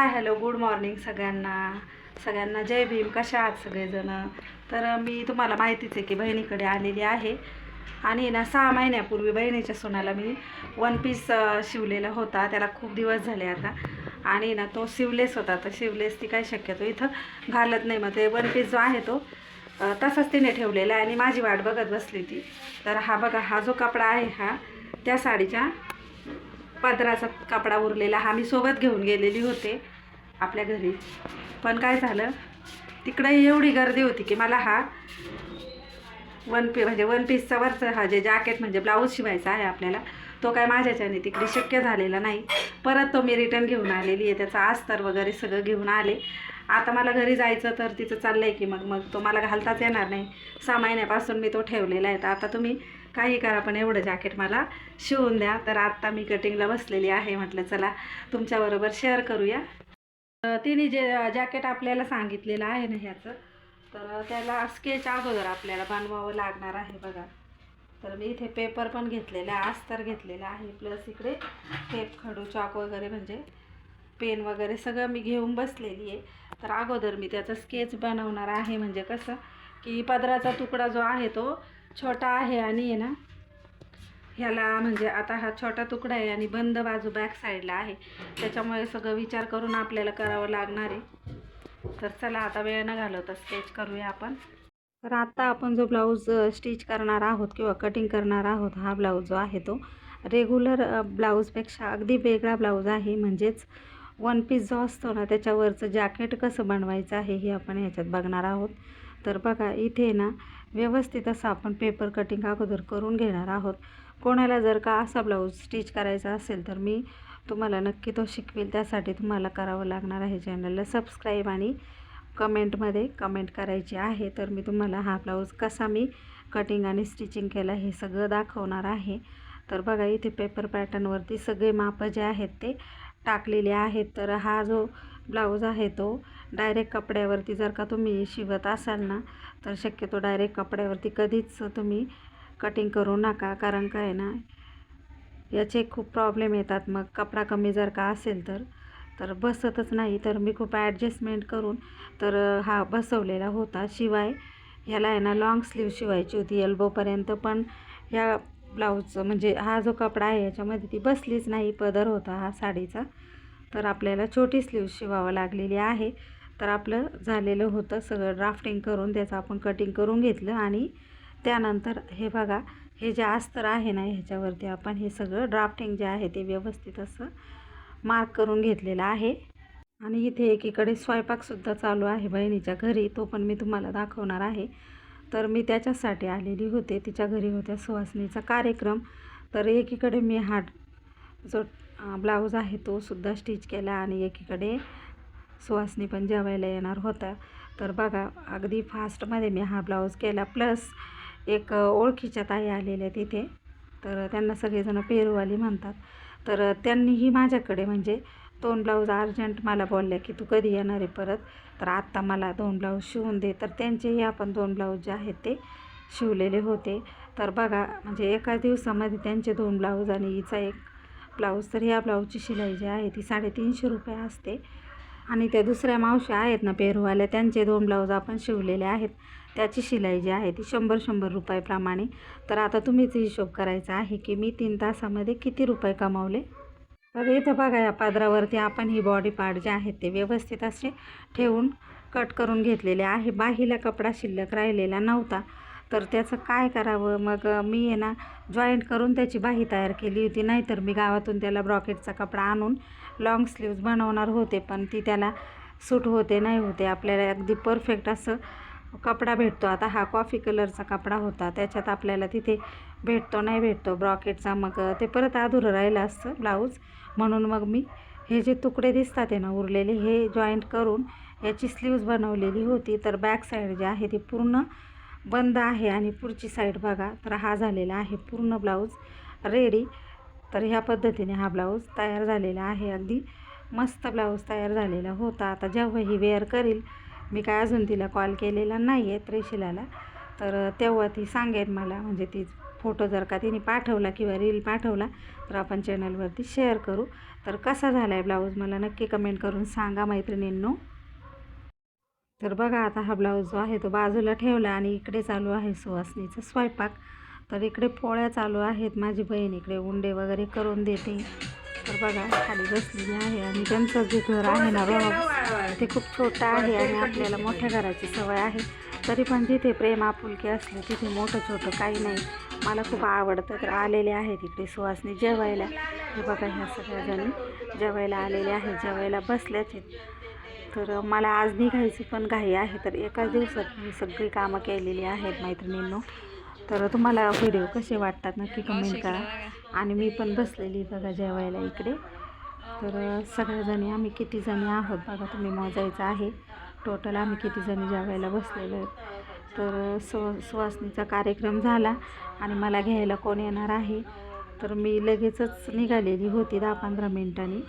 Hello good morning सगळ्यांना जय भीम. कशा आहात सगळेजण? तर मी तुम्हाला माहितीच आहे की बहिणीकडे आलेली आहे आणि ना 6 महिन्यापूर्वी बहिणीच्या सोनाला मी वन पीस शिवलेला होता. त्याला खूप दिवस झाले आता आणि ना तो शिवलेस होता. तर शिवलेस ती काय शक्यतो इथं घालत नाही. मग ते वन पीस जो आहे तो तसाच तिने ठेवलेला आहे आणि माझी वाट बघत बसली ती. तर हा बघा, हा जो कपडा आहे हा त्या साडीच्या पदराचा कपडा उरलेला हा मी सोबत घेऊन गेलेली होते आपल्या घरी. पण काय झालं, तिकडे एवढी गर्दी होती की मला हा वन पीसचा वरचा हा जे जॅकेट म्हणजे ब्लाऊज शिवायचा आहे आपल्याला, तो काय माझ्याच्याने तिकडे शक्य झालेला नाही. परत तो मी रिटर्न घेऊन आलेली आहे. त्याचा अस्तर वगैरे सगळं घेऊन आले. आता मला घरी जायचं तर तिचं चाललं आहे की मग तो मला घालताच येणार नाही. 6 महिन्यापासून मी तो ठेवलेला आहे. तर आता तुम्ही काही करा पण एवढं जॅकेट मला शिवून द्या. तर आत्ता मी कटिंगला बसलेली आहे. म्हटलं चला तुमच्याबरोबर शेअर करूया. तिने जे जॅकेट आपल्याला सांगितलेलं आहे ना ह्याचं, तर त्याला स्केच अगोदर आपल्याला बनवावं लागणार आहे बघा. तर मी इथे पेपर पण घेतलेला आहे, अस्तर घेतलेला आहे, प्लस इकडे टेप, खडू, चॉक वगैरे म्हणजे पेन वगैरे सगळं मी घेऊन बसलेली आहे. तर अगोदर मी त्याचं स्केच बनवणार आहे. म्हणजे कसं की पदराचा तुकडा जो आहे तो छोटा आहे आणि आहे ना ह्याला म्हणजे आता हा छोटा तुकडा आहे आणि बंद बाजू बॅक साईडला आहे, त्याच्यामुळे सगळं विचार करून आपल्याला करावं लागणार आहे. तर चला आता वेळ न घालवता स्केच करूया आपण. तर आता आपण जो ब्लाऊज स्टिच करणार आहोत किंवा कटिंग करणार आहोत, हा ब्लाऊज जो आहे तो रेग्युलर ब्लाऊजपेक्षा अगदी वेगळा ब्लाऊज आहे. म्हणजेच वन पीस जो असतो ना त्याच्यावरचं जॅकेट कसं बनवायचं आहे हे आपण ह्याच्यात बघणार आहोत. तर बघा इथे ना व्यवस्थित असं आपण पेपर कटिंग अगोदर करून घेणार आहोत. कोणाला जर का असा ब्लाऊज स्टिच करायचा असेल तर मी तुम्हाला नक्की तो शिकवेल. त्यासाठी तुम्हाला करावं लागणार आहे चॅनलला सबस्क्राईब आणि कमेंटमध्ये कमेंट करायची आहे. तर मी तुम्हाला हा ब्लाऊज कसा मी कटिंग आणि स्टिचिंग केला हे सगळं दाखवणार आहे. तर बघा इथे पेपर पॅटर्नवरती सगळे माप जे आहेत ते टाकलेले आहेत. तर हा जो ब्लाऊज आहे तो डायरेक्ट कपड्यावरती जर का तुम्ही शिवत असाल ना तर शक्यतो डायरेक्ट कपड्यावरती कधीच तुम्ही कटिंग करू नका. कारण काय ना याचे खूप प्रॉब्लेम येतात. मग कपडा कमी जर का असेल तर बसतच नाही. तर मी खूप ॲडजस्टमेंट करून तर हा बसवलेला होता. शिवाय ह्याला आहे ना लॉंग स्लीव शिवायची होती एल्बोपर्यंत, पण ह्या ब्लाऊजचं म्हणजे हा जो कपडा आहे याच्यामध्ये ती बसलीच नाही. पदर होता हा साडीचा, तर आपल्याला छोटी स्लीव शिवावं लागलेली आहे. तर आपलं झालेलं होतं सगळं ड्राफ्टिंग करून, त्याचं आपण कटिंग करून घेतलं आणि त्यानंतर हे बघा हे जे अस्तर आहे ना ह्याच्यावरती आपण हे सगळं ड्राफ्टिंग जे आहे ते व्यवस्थित असं मार्क करून घेतलेलं आहे. आणि इथे एकीकडे स्वयंपाकसुद्धा चालू आहे बहिणीच्या घरी, तो पण मी तुम्हाला दाखवणार आहे. तर मी त्याच्यासाठी आलेली होते, तिच्या घरी होत्या सुवासिनीचा कार्यक्रम. तर एकीकडे मी हा जो ब्लाऊज आहे तो सुद्धा स्टिच केला आणि एकीकडे सुवासिनी पण जेवायला येणार होता. तर बघा अगदी फास्टमध्ये मी हा ब्लाऊज केला. प्लस एक ओळखीच्या ताई आलेल्या तिथे, तर त्यांना सगळेजण पेरूवाली म्हणतात. तर त्यांनीही माझ्याकडे म्हणजे 2 ब्लाऊज अर्जंट मला बोलल्या की तू कधी येणार आहे परत, तर आत्ता मला 2 ब्लाऊज शिवून दे. तर त्यांचेही आपण 2 ब्लाऊज जे आहेत ते शिवलेले होते. तर बघा म्हणजे एका दिवसामध्ये त्यांचे 2 ब्लाऊज आणि हिचा एक ब्लाऊज. तर ह्या ब्लाऊजची शिलाई जी आहे ती 350 रुपये असते. आणि त्या दुसऱ्या मावशी आहेत ना पेरूवाल्या, त्यांचे 2 ब्लाऊज आपण शिवलेले आहेत, त्याची शिलाई जी आहे ती 100 रुपयाप्रमाणे. तर आता तुम्हीच हिशोब करायचा आहे की मी 3 तासामध्ये किती रुपये कमावले. तर इथं बघा या पदरावरती आपण ही बॉडी पार्ट जे आहेत ते व्यवस्थित असे ठेवून कट करून घेतलेले आहे. बाहीला कपडा शिल्लक राहिलेला नव्हता, तर त्याचं काय करावं. मग मी आहे ना जॉईंट करून त्याची बाही तयार केली होती. नाहीतर मी गावातून त्याला ब्रॉकेटचा कपडा आणून लॉंग स्लीव्ज बनवणार होते, पण ती त्याला सूट होते नाही होते. आपल्याला अगदी परफेक्ट असं कपडा भेटतो. आता हा कॉफी कलरचा कपडा होता, त्याच्यात आपल्याला तिथे भेटतो नाही भेटतो ब्रॉकेटचा, मग ते परत अधुरं राहिलं असतं ब्लाऊज. म्हणून मग मी हे जे तुकडे दिसतात आहे ना उरलेले, हे जॉईंट करून याची स्लीव्ज बनवलेली होती. तर बॅक साईड जे आहे ती पूर्ण बंद आहे आणि पुढची साईड बघा. तर हा झालेला आहे पूर्ण ब्लाऊज रेडी. तर ह्या पद्धतीने हा ब्लाऊज तयार झालेला आहे. अगदी मस्त ब्लाऊज तयार झालेला होता. आता जेव्हा ही वेअर करील, मी अजून तिला कॉल केलेला नाही आहे त्रिशिलाला, तर तेव्हा ती सांगेन मला, म्हणजे ती फोटो जर का तिने पाठवला किंवा रील पाठवला तर आपण चॅनलवरती शेअर करू. तर कसा झाला आहे ब्लाऊज मला नक्की कमेंट करून सांगा मैत्रिणींनो. तर बघा आता हा ब्लाऊज जो आहे तो बाजूला ठेवला आणि इकडे चालू आहे सुहासनीचा स्वयंपाक. तर इकडे पोळ्या चालू आहेत, माझी बहीण इकडे उंडे वगैरे करून देते. तर बघा खाली बसलेली आहे आणि त्यांचं जे घर आहे ना ते खूप छोटं आहे आणि आपल्याला मोठ्या घराची सवय आहे. तरी पण जिथे प्रेम आपुलकी असलं तिथे मोठं छोटं काही नाही. मला खूप आवडतं. तर आलेले आहेत इकडे सुहासनी जेवायला. हे बघा ह्या सगळ्याजणी जेवायला आलेले आहेत, जेवायला बसल्याच आहेत. तर मला आज निघायची पण घाई आहे. तर एकाच दिवसात मी सगळी कामं केलेली आहेत मैत्रिणींनो. तर तुम्हाला व्हिडिओ कसे वाटतात नक्की कमेंट करा. आणि मी पण बसलेली बघा जेवायला इकडे. तर सगळ्याजणी आम्ही किती जणी आहोत बघा तुम्ही मोजायचं आहे. टोटल आम्ही किती जणी जेवायला बसलेलो आहेत. तर सुवासनीचा कार्यक्रम झाला आणि मला घ्यायला कोण येणार आहे. तर मी लगेचच निघालेली होती 10-15 मिनिटांनी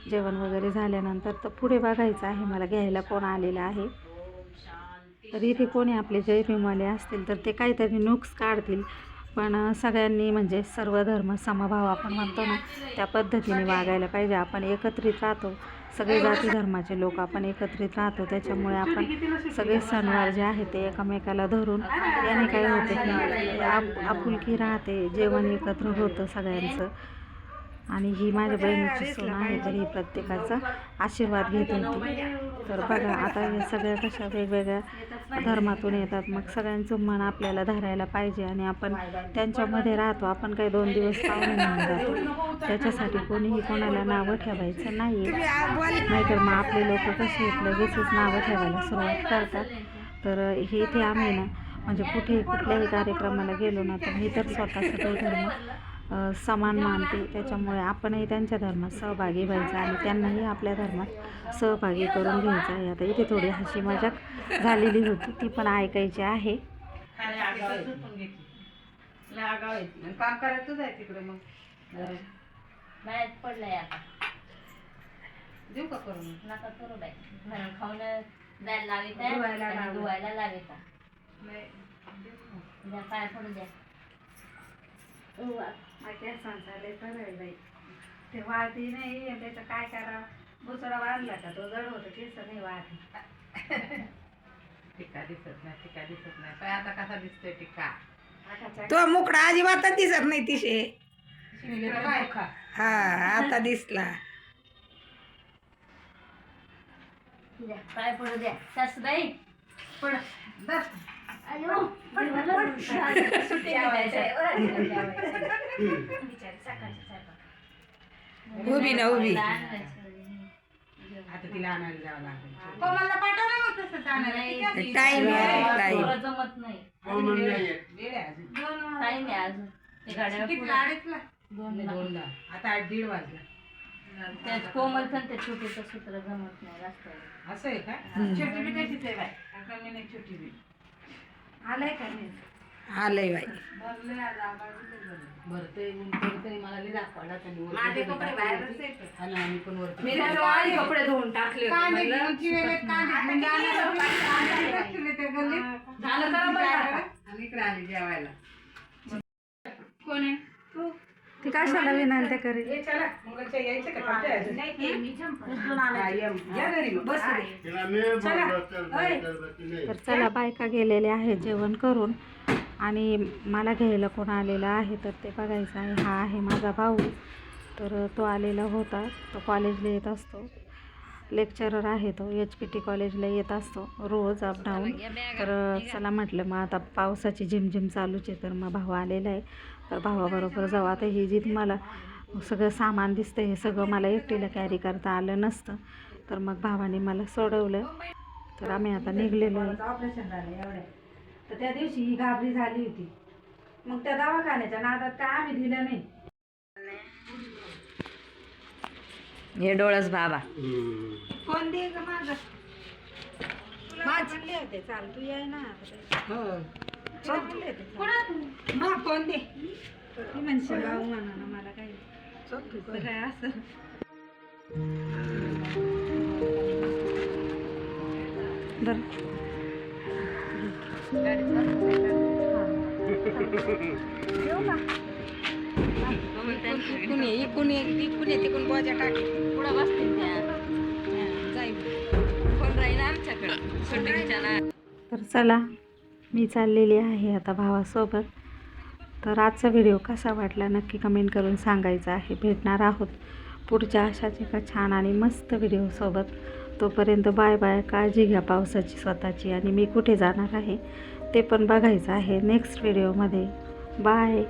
जेवण वगैरे झाल्यानंतर. तर पुढे बघायचं आहे मला घ्यायला कोण आलेलं आहे. तर इथे कोणी आपले जयभीमवाले असतील तर ते काहीतरी नुक्स काढतील. पण सगळ्यांनी म्हणजे सर्व धर्म समभाव आपण म्हणतो ना त्या पद्धतीने वागायला पाहिजे. आपण एकत्रित राहतो, सगळे जाती धर्माचे लोक आपण एकत्रित राहतो. त्याच्यामुळे आपण सगळे सणवार जे आहे ते एकमेकाला धरून याने काय होतं की आपुलकी राहते, जेवण एकत्र होतं सगळ्यांचं. आणि ही माझ्या बहिणीची सून आहे तर ही प्रत्येकाचा आशीर्वाद घेत होती. तर बघा आता या सगळ्या कशा वेगवेगळ्या धर्मातून येतात. मग सगळ्यांचं मन आपल्याला धरायला पाहिजे आणि आपण त्यांच्यामध्ये राहतो. आपण काही 2 दिवस पाहुणे म्हणून जातो. त्याच्यासाठी कोणीही कोणाला नावं ठेवायचं नाही आहे. नाहीतर मग आपले लोक कसे लगेचच नावं ठेवायला सुरुवात करतात. तर हे इथे आम्ही ना म्हणजे कुठल्याही कार्यक्रमाला गेलो ना तर मी तर स्वतः सगळे धर्म समान मानते. त्याच्यामुळे आपणही त्यांच्या धर्मात सहभागी व्हायचं आणि त्यांनाही आपल्या धर्मात सहभागी करून घ्यायचं आहे. आता इथे थोडी हसी मजाक झालेली होती ती पण ऐकायची आहे. काम करायचंच आहे तिकडे मग पडलंय आता देऊ का करून नका करू बाई घरात खाऊन जायला लावायचा धुवायला लावायचा द्या पाय पडू द्या. ते वाळती नाही त्याचं काय करा. बुचडा वाढला का तो जड होतं केस नाही वाढली. टिक्का दिसत नाही पण आता कसा दिसतोय टिक्का. तो मुकडा अजिबातच दिसत नाही तिशे. खा हा आता दिसला. द्या पाय पडू द्या सासूबाई पड बस. उभी ना उभी. आता तिला आणायला जावं लागेल. टाइम आहे टाइम. जमत नाही टाइम आहे अजून ते गाड्या दोनदा आता 8:30 वाजला. त्या कोमल पण ते छोटीचं सूत्र जमत नाही जास्त. असं आहे का छोटी बी तशीच आहे बाय कमी नाही छोटी बी आलंय का नाही आलंय बाई. भरतंय ऊन पडतंय मला लई दाखवायला त्यांनी माझे कपडे बाहेरच येतात. आणि आम्ही पण वरती मी त्याच्यावर कपडे धुवून टाकले होते. झालं करा बरं आता. आणि इकडे आली जेवायला. कोण आहे ती कशाला विनंती करेल. चला मुलाच्या यायचं का या घरी मग बस. तर चला बायका गेलेल्या आहेत जेवण करून आणि मला घ्यायला कोण आलेला आहे तर ते बघायचं आहे. हा आहे माझा भाऊ. तर तो आलेला होता. तो कॉलेजला येत असतो, लेक्चरर आहे तो. HPT कॉलेजला येत असतो रोज अपडाऊन. तर चला म्हटलं मग आता पावसाची झिमझिम चालूच आहे तर मग भाऊ आलेला आहे तर भावाबरोबर जाऊ. आता ही जी तुम्हाला सगळं सामान दिसतं हे सगळं मला एकटीला कॅरी करता आलं नसतं तर मग भावाने मला सोडवलं. तर आम्ही आता निघलेलो आहे. ऑपरेशन झालं एवढ्या. तर त्या दिवशी ही घाबरी झाली होती. मग त्या दवाखान्याच्या नादात काय आम्ही दिलं नाही. हे डोळस बाबा कोण दे ग माझं म्हणले होते चाल तू याय ना. कोण दे ती म्हणशील भाऊ म्हणा ना मला काही काय असं. तिकून बोजा टाकी पुढं बसतील त्या जाईल कोण राहील आमच्याकडं शूटिंगच्या ना. तर चला मी चाललेली आहे आता भावासोबत. तर आजचा व्हिडिओ कसा वाटला नक्की कमेंट करून सांगायचं आहे. भेटणार आहोत पुढच्या अशाच एका छान आणि मस्त व्हिडिओसोबत. तोपर्यंत बाय बाय. काळजी घ्या पावसाची स्वतःची. आणि मी कुठे जाणार आहे ते पण बघायचं आहे नेक्स्ट व्हिडिओमध्ये. बाय.